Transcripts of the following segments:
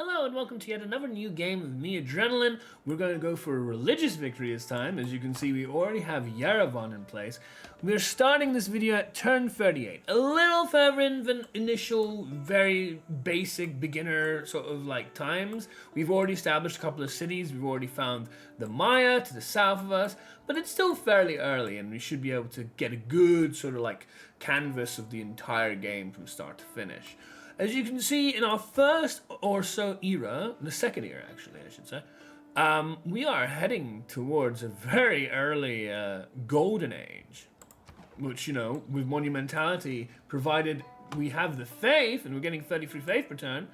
Hello and welcome to yet another new game of me, Adrenaline. We're going to go for a religious victory this time. As you can see, we already have Yerevan in place. We're starting this video at turn 38. A little further in than initial, very basic beginner sort of like times. We've already established a couple of cities. We've already found the Maya to the south of us. But it's still fairly early and we should be able to get a good sort of like canvas of the entire game from start to finish. As you can see, in our first or so era, the second era actually, I should say, we are heading towards a very early golden age, which, you know, with monumentality, provided we have the faith, and we're getting 33 faith per turn,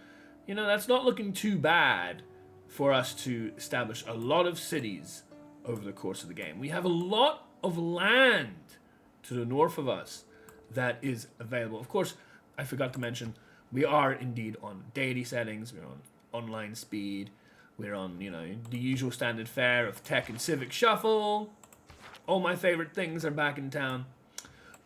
you know, that's not looking too bad for us to establish a lot of cities over the course of the game. We have a lot of land to the north of us that is available. Of course, I forgot to mention, we are indeed on deity settings, we're on online speed, we're on, you know, the usual standard fare of tech and civic shuffle. All my favorite things are back in town.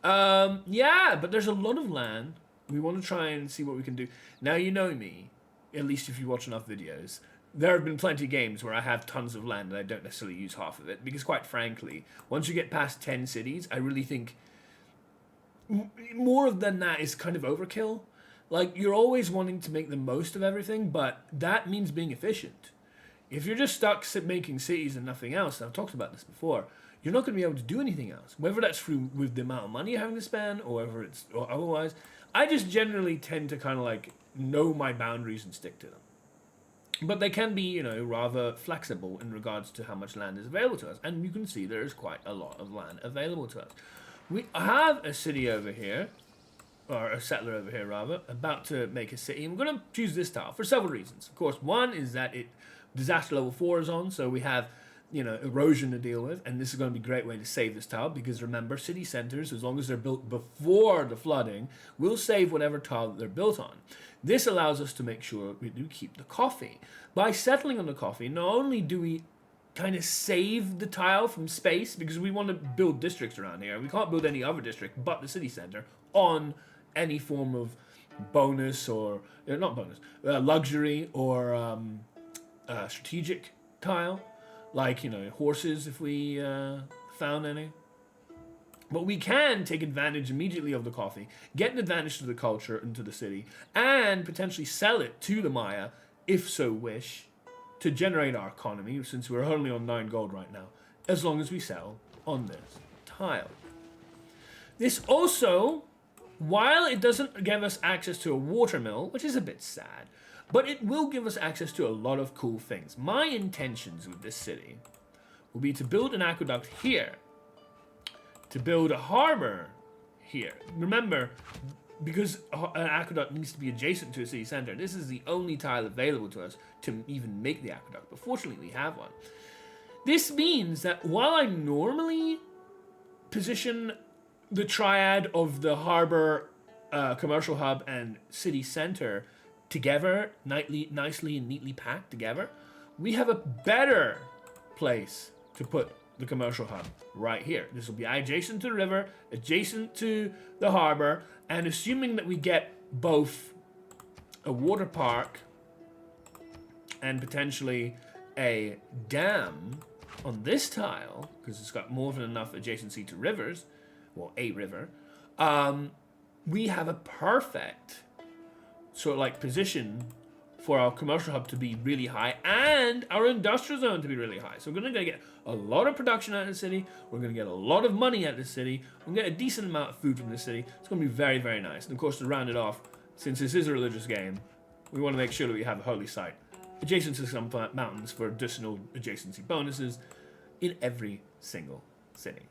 Yeah, but there's a lot of land. We want to try and see what we can do. Now, you know me, at least if you watch enough videos, there have been plenty of games where I have tons of land and I don't necessarily use half of it, because quite frankly, once you get past 10 cities, I really think more than that is kind of overkill. Like, you're always wanting to make the most of everything, but that means being efficient. If you're just stuck making cities and nothing else, and I've talked about this before, you're not going to be able to do anything else. Whether that's through with the amount of money you're having to spend, or whether it's or otherwise. I just generally tend to kind of like know my boundaries and stick to them. But they can be, you know, rather flexible in regards to how much land is available to us. And you can see there is quite a lot of land available to us. We have a city over here, or a settler over here rather, about to make a city. And we're going to choose this tile for several reasons. Of course, one is that disaster level 4 is on, so we have, you know, erosion to deal with, and this is going to be a great way to save this tile, because remember, city centers, as long as they're built before the flooding, will save whatever tile that they're built on. This allows us to make sure we do keep the coffee. By settling on the coffee, not only do we kind of save the tile from space, because we want to build districts around here. We can't build any other district but the city center on any form of bonus or not bonus, luxury or strategic tile, like, you know, horses if we found any. But we can take advantage immediately of the coffee, get an advantage to the culture and to the city, and potentially sell it to the Maya, if so wish, to generate our economy, since we're only on 9 gold right now, as long as we sell on this tile. This also, while it doesn't give us access to a watermill, which is a bit sad, but it will give us access to a lot of cool things. My intentions with this city will be to build an aqueduct here, to build a harbor here. Remember, because an aqueduct needs to be adjacent to a city center, this is the only tile available to us to even make the aqueduct, but fortunately we have one. This means that while I normally position the triad of the harbor, commercial hub, and city center together, nicely and neatly packed together, we have a better place to put the commercial hub right here. This will be adjacent to the river, adjacent to the harbor, and assuming that we get both a water park and potentially a dam on this tile, because it's got more than enough adjacency to rivers, well, a river, we have a perfect sort of like position for our commercial hub to be really high and our industrial zone to be really high. So we're going to get a lot of production out of the city. We're going to get a lot of money out of the city. We're going to get a decent amount of food from the city. It's going to be very, very nice. And of course, to round it off, since this is a religious game, we want to make sure that we have a holy site adjacent to some mountains for additional adjacency bonuses in every single city.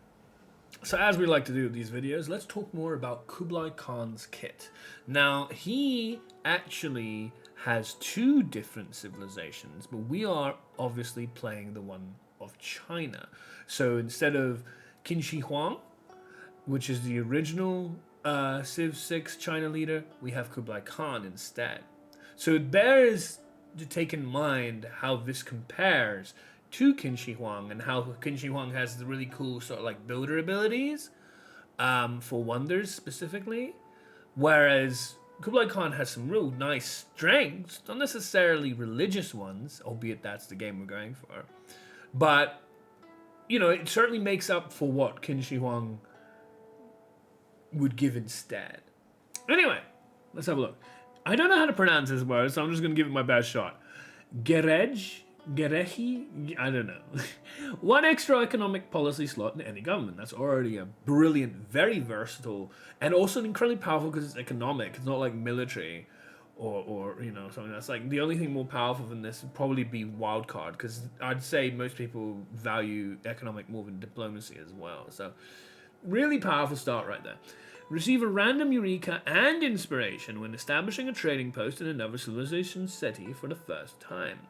So as we like to do with these videos, let's talk more about Kublai Khan's kit. Now, he actually has 2 different civilizations, but we are obviously playing the one of China. So instead of Qin Shi Huang, which is the original Civ 6 China leader, we have Kublai Khan instead. So it bears to take in mind how this compares to Qin Shi Huang, and how Qin Shi Huang has the really cool sort of like builder abilities for wonders specifically, whereas Kublai Khan has some real nice strengths, not necessarily religious ones, albeit that's the game we're going for. But, it certainly makes up for what Qin Shi Huang would give instead. Anyway, let's have a look. I don't know how to pronounce this word, so I'm just going to give it my best shot. Gerehi? I don't know. One extra economic policy slot in any government. That's already a brilliant, very versatile, and also incredibly powerful because it's economic. It's not like military or something that's like... The only thing more powerful than this would probably be wildcard, because I'd say most people value economic more than diplomacy as well. So, really powerful start right there. Receive a random eureka and inspiration when establishing a trading post in another civilization's city for the first time.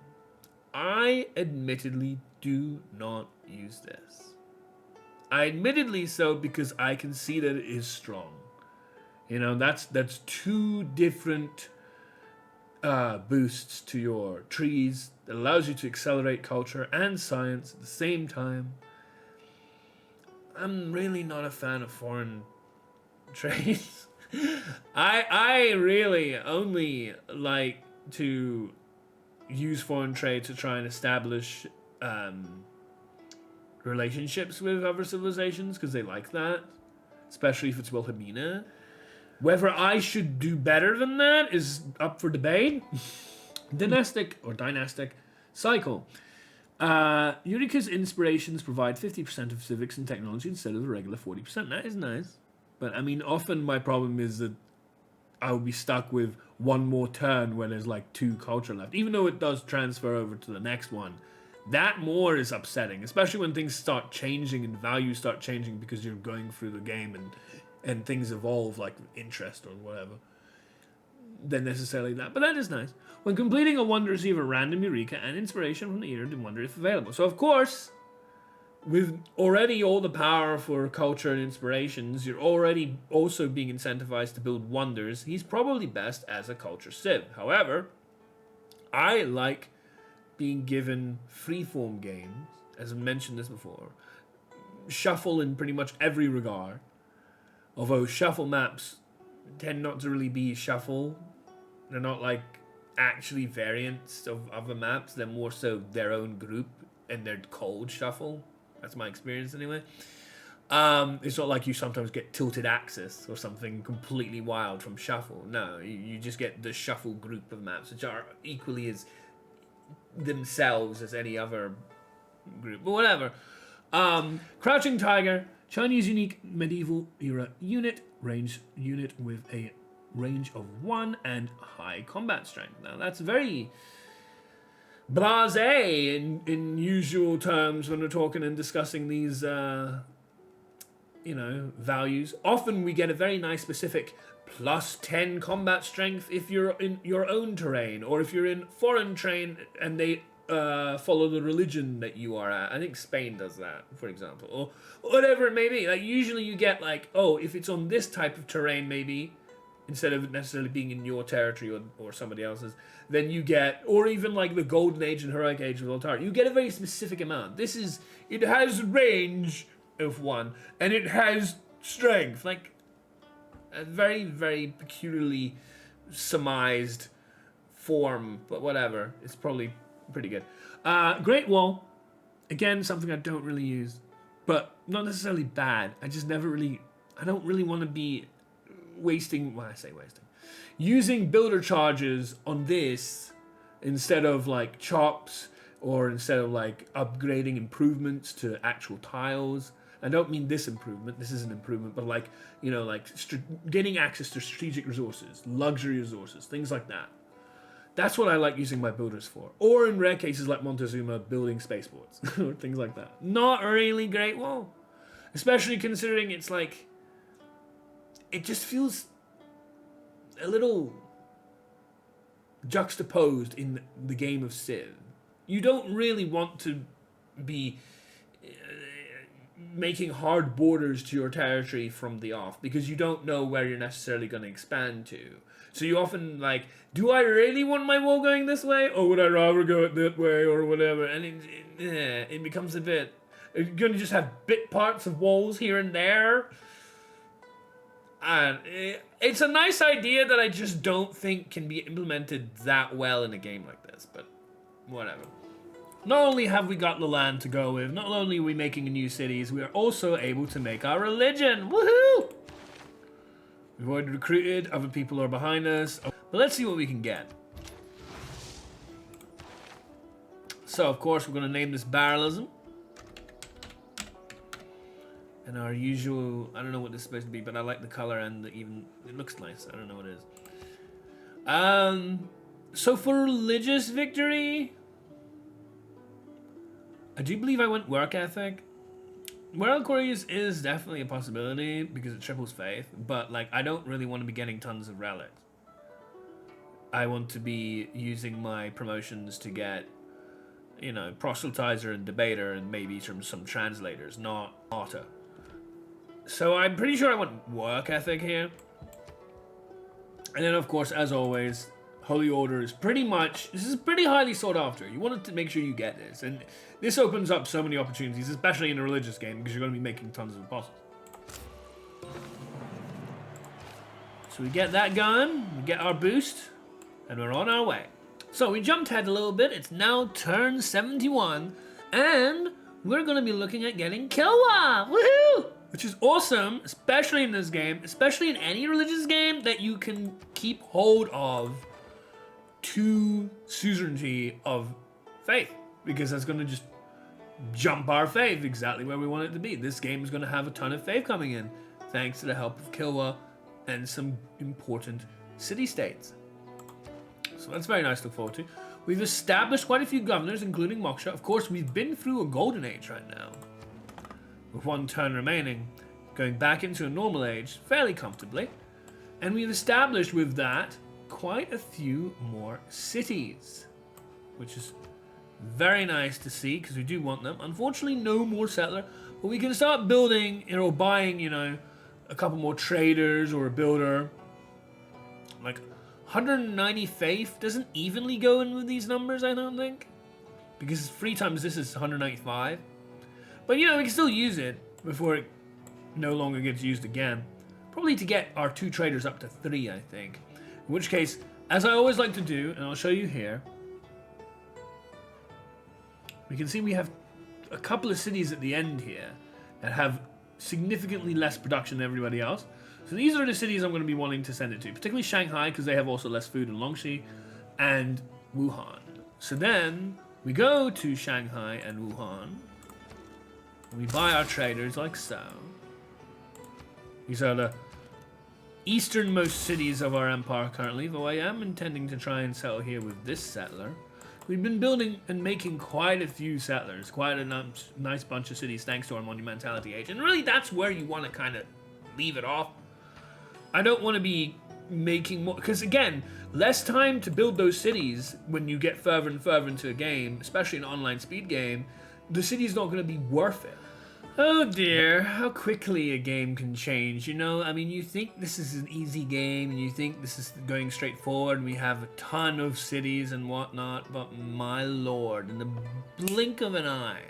I admittedly do not use this. I admittedly so because I can see that it is strong. That's two different boosts to your trees that allows you to accelerate culture and science at the same time. I'm really not a fan of foreign trades. I really only like to use foreign trade to try and establish relationships with other civilizations because they like that, especially if it's Wilhelmina. Whether I should do better than that is up for debate. Dynastic cycle. Eureka's inspirations provide 50% of civics and technology instead of the regular 40%. That is nice. But, often my problem is that I would be stuck with one more turn when there's like 2 culture left. Even though it does transfer over to the next one, that more is upsetting, especially when things start changing and values start changing because you're going through the game and things evolve, like interest or whatever, than necessarily that. But that is nice. When completing a wonder, receive a random eureka and inspiration from the eater to wonder if available. So, of course, with already all the power for culture and inspirations, you're already also being incentivized to build wonders. He's probably best as a culture civ. However, I like being given freeform games, as I've mentioned this before. Shuffle in pretty much every regard. Although shuffle maps tend not to really be shuffle. They're not like actually variants of other maps. They're more so their own group, and they're called shuffle. That's my experience anyway. It's not like you sometimes get tilted axis or something completely wild from shuffle. No, you just get the shuffle group of maps, which are equally as themselves as any other group. But whatever. Crouching Tiger, Chinese unique medieval era range unit with a range of 1 and high combat strength. Now that's very blasé in usual terms when we're talking and discussing these values. Often we get a very nice specific +10 combat strength if you're in your own terrain, or if you're in foreign terrain and they follow the religion that you are at. I think Spain does that, for example, or whatever it may be. Like usually you get like, if it's on this type of terrain, maybe instead of necessarily being in your territory or somebody else's, then you get, or even like the Golden Age and Heroic Age of Altar, you get a very specific amount. It has range of 1, and it has strength, like a very, very peculiarly surmised form, but whatever. It's probably pretty good. Great Wall, again, something I don't really use, but not necessarily bad. I don't really want to be using builder charges on this instead of like chops, or instead of like upgrading improvements to actual tiles. I don't mean this improvement. This is an improvement, but getting access to strategic resources, luxury resources, things like that. That's what I like using my builders for. Or in rare cases like Montezuma, building spaceports or things like that. Not really Great Wall, especially considering it's like, it just feels a little juxtaposed in the game of Civ. You don't really want to be making hard borders to your territory from the off, because you don't know where you're necessarily going to expand to. So you often like, do I really want my wall going this way, or would I rather go it that way, or whatever? And it becomes a bit, you're going to just have bit parts of walls here and there. It's a nice idea that I just don't think can be implemented that well in a game like this, but whatever. Not only have we got the land to go with, not only are we making new cities, we are also able to make our religion. Woohoo! We've already recruited, other people are behind us, but let's see what we can get. So, of course, we're going to name this Barrelism. And our usual, I don't know what this is supposed to be, but I like the color and it looks nice. I don't know what it is. So for religious victory, I do believe I went work ethic. World Quarries is definitely a possibility because it triples faith, but like I don't really want to be getting tons of relics. I want to be using my promotions to get, you know, proselytizer and debater and maybe some translators, not martyr. So I'm pretty sure I want work ethic here. And then of course, as always, Holy Order is pretty much, this is pretty highly sought after. You want to make sure you get this. And this opens up so many opportunities, especially in a religious game, because you're going to be making tons of apostles. So we get that going, we get our boost, and we're on our way. So we jumped ahead a little bit. It's now turn 71, and we're going to be looking at getting Kilwa. Woohoo! Which is awesome, especially in this game, especially in any religious game that you can keep hold of to suzerainty of faith, because that's going to just jump our faith exactly where we want it to be. This game is going to have a ton of faith coming in, thanks to the help of Kilwa and some important city-states. So that's very nice to look forward to. We've established quite a few governors, including Moksha. Of course, we've been through a golden age right now, with one turn remaining, going back into a normal age fairly comfortably. And we've established with that quite a few more cities, which is very nice to see because we do want them. Unfortunately, no more settler, but we can start building, you know, buying, you know, a couple more traders or a builder. Like 190 faith doesn't evenly go in with these numbers, I don't think, because 3 times this is 195. But, you know, we can still use it before it no longer gets used again. Probably to get our 2 traders up to 3, I think. In which case, as I always like to do, and I'll show you here, we can see we have a couple of cities at the end here that have significantly less production than everybody else. So these are the cities I'm going to be wanting to send it to, particularly Shanghai, because they have also less food than Longxi, and Wuhan. So then we go to Shanghai and Wuhan. We buy our traders like so. These are the easternmost cities of our empire currently, though I am intending to try and settle here with this settler. We've been building and making quite a few settlers, quite a nice bunch of cities thanks to our monumentality age. And really that's where you want to kind of leave it off. I don't want to be making more, because again, less time to build those cities when you get further and further into a game, especially an online speed game. The city's not going to be worth it. Oh dear, how quickly a game can change, you know? I mean, you think this is an easy game, and you think this is going straight forward, and we have a ton of cities and whatnot, but my lord, in the blink of an eye,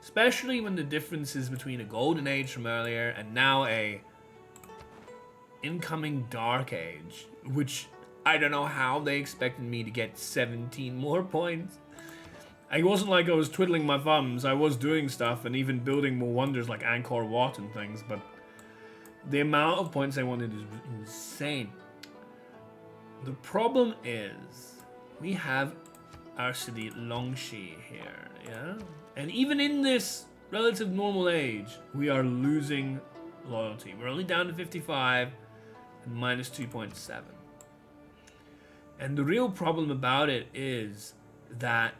especially when the difference is between a golden age from earlier and now a incoming dark age, which I don't know how they expected me to get 17 more points. It wasn't like I was twiddling my thumbs. I was doing stuff and even building more wonders like Angkor Wat and things, but the amount of points I wanted is insane. The problem is we have our city Longxi here, yeah? And even in this relative normal age, we are losing loyalty. We're only down to 55 and minus 2.7. And the real problem about it is that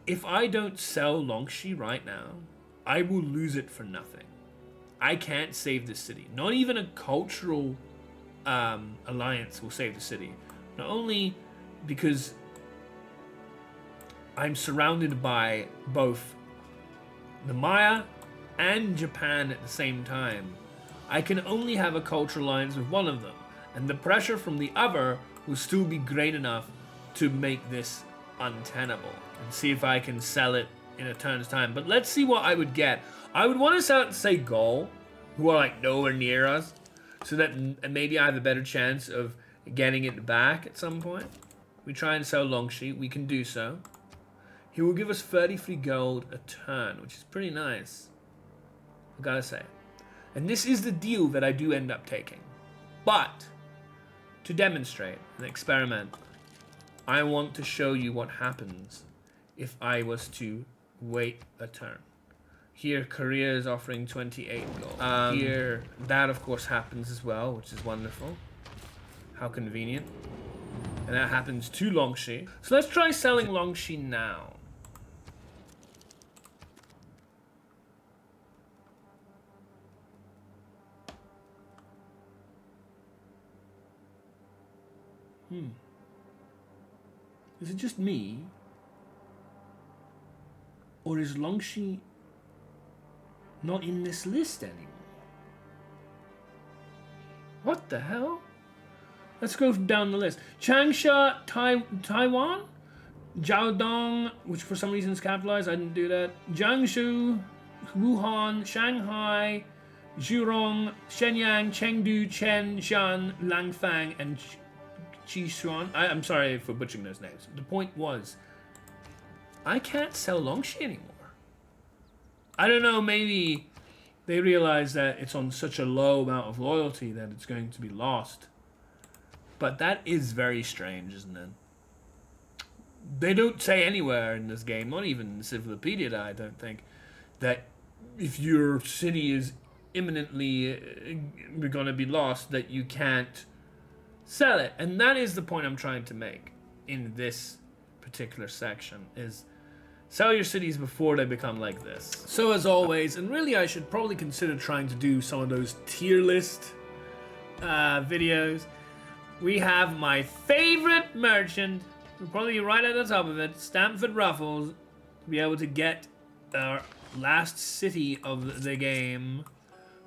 if I don't sell Longxi right now, I will lose it for nothing. I can't save the city. Not even a cultural alliance will save the city. Not only because I'm surrounded by both the Maya and Japan at the same time. I can only have a cultural alliance with one of them, and the pressure from the other will still be great enough to make this untenable. And see if I can sell it in a turn's time. But let's see what I would get. I would want to sell it to, say, Gaul, who are like nowhere near us. so that maybe I have a better chance of getting it back at some point. We try and sell Longxi. We can do so. He will give us 33 gold a turn, which is pretty nice, I gotta say. And this is the deal that I do end up taking. But to demonstrate and experiment, I want to show you what happens if I was to wait a turn. Here, Korea is offering 28 gold. Here, that of course happens as well, which is wonderful. How convenient. And that happens to Longxi. So let's try selling Longxi now. Is it just me? Or is Longxi not in this list anymore? What the hell? Let's go down the list. Changsha, Taiwan? Jiaodong, which for some reason is capitalized. I didn't do that. Jiangsu, Wuhan, Shanghai, Zhurong, Shenyang, Chengdu, Chen, Shan, Langfang, and Qishuan. I'm sorry for butchering those names. The point was, I can't sell Longxi anymore. I don't know, maybe they realize that it's on such a low amount of loyalty that it's going to be lost. But that is very strange, isn't it? They don't say anywhere in this game, not even in the Civilopedia, I don't think, that if your city is imminently going to be lost, that you can't sell it. And that is the point I'm trying to make in this particular section, is sell your cities before they become like this. So as always, and really I should probably consider trying to do some of those tier list videos. We have my favorite merchant, probably right at the top of it, Stamford Ruffles, to be able to get our last city of the game,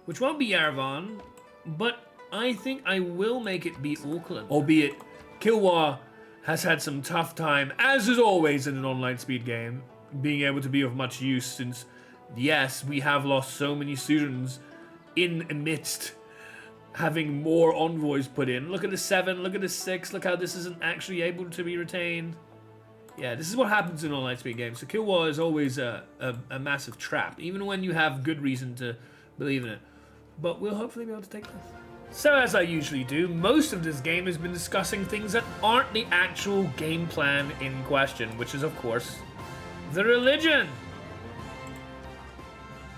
which won't be Yerevan, but I think I will make it be Auckland. Albeit, Kilwa has had some tough time, as is always in an online speed game, being able to be of much use since, yes, we have lost so many students in amidst having more envoys put in. Look at the 7, look at the 6, look how this isn't actually able to be retained. Yeah, this is what happens in online speed games. So Kilwa is always a massive trap, even when you have good reason to believe in it. But we'll hopefully be able to take this. So as I usually do, most of this game has been discussing things that aren't the actual game plan in question, which is of course the religion.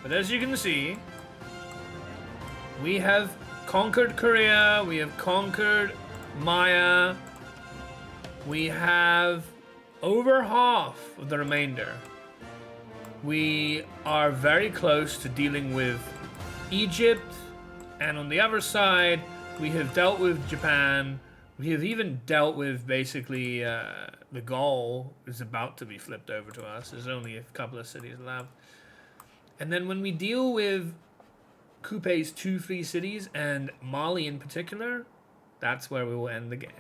But as you can see, we have conquered Korea, we have conquered Maya, we have over half of the remainder. We are very close to dealing with Egypt, and on the other side, we have dealt with Japan. We have even dealt with basically the Gaul is about to be flipped over to us. There's only a couple of cities left. And then when we deal with Kupe's 2 free cities, and Mali in particular, that's where we will end the game.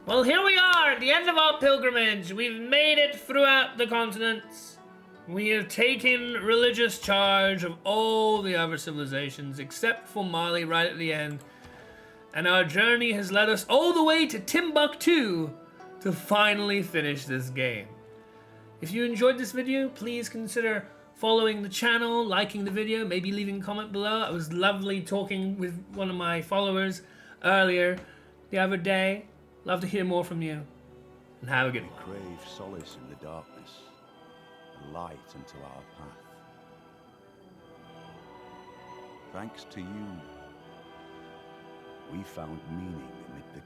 Well, here we are at the end of our pilgrimage. We've made it throughout the continents. We have taken religious charge of all the other civilizations, except for Mali right at the end. And our journey has led us all the way to Timbuktu to finally finish this game. If you enjoyed this video, please consider following the channel, liking the video, maybe leaving a comment below. It was lovely talking with one of my followers earlier the other day. Love to hear more from you. And have a good one. We crave solace in the darkness, and light unto our path. Thanks to you, we found meaning amid the